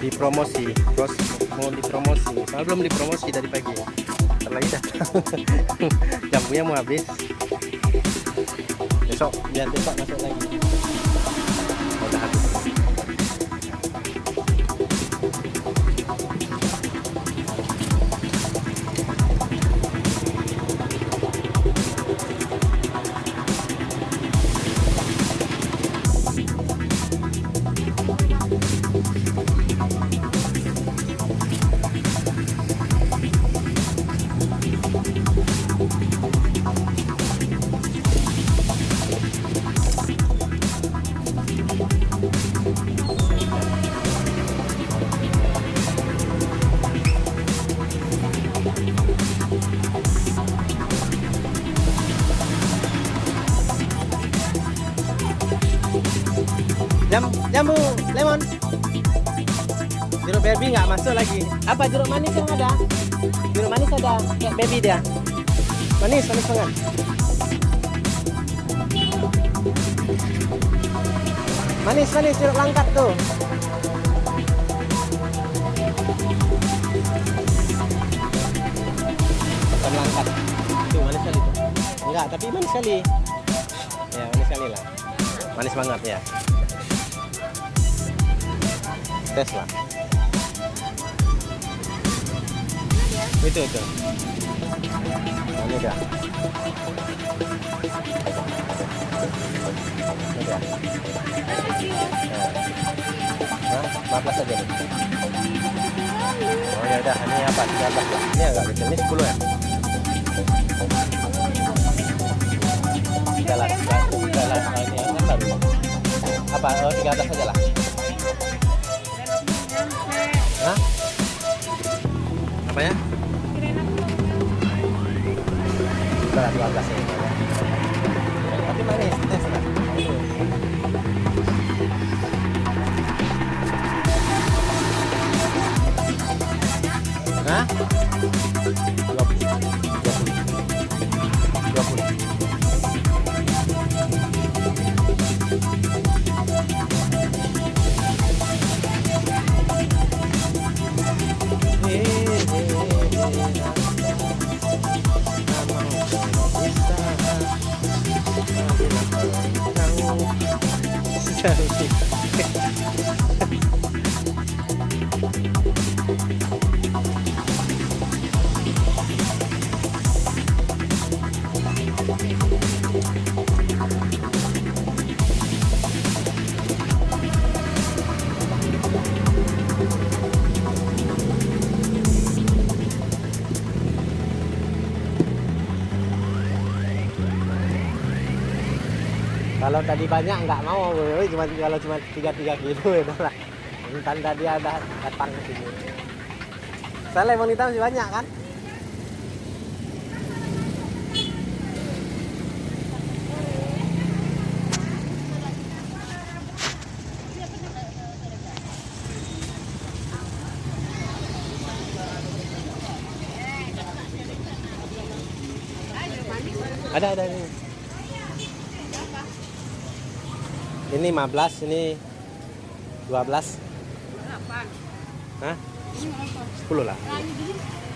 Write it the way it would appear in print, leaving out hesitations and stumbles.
dipromosi, terus mau dipromosi, soalnya belum dipromosi dari pagi. Ntar lagi dah. Jambunya mau habis. Besok, biar besok masuk lagi. Udah habis. Jambu lemon. Jeruk baby nggak masuk lagi. Apa jeruk manis yang ada? Jeruk manis ada, kayak baby dia. Manis banget. Manis jeruk langkat tuh. Bukan langkat. Tuh manis kali tuh. Enggak, tapi manis kali. Ya, manis kali lah. Manis banget ya. Tes lah. Itu. Ini dah. Ini dah. Nah, 15 aja nih. Oh ya udah, ini apa? 13 lah. Ini agak kecil, ini 10 ya. 13 ini kan baru. Apa? Oh, 13 aja lah. Hah? Apanya? Udah 12 ya. Tapi manis, tes lah. Hah? 20. Kalau tadi banyak nggak mau, kalau cuma 3 kilo ya udah lah. Tanda dia ada datang ke sini. Soalnya lemon hitam masih banyak kan? Ada ini. Ini 15, ini 12. Hah? 10 lah.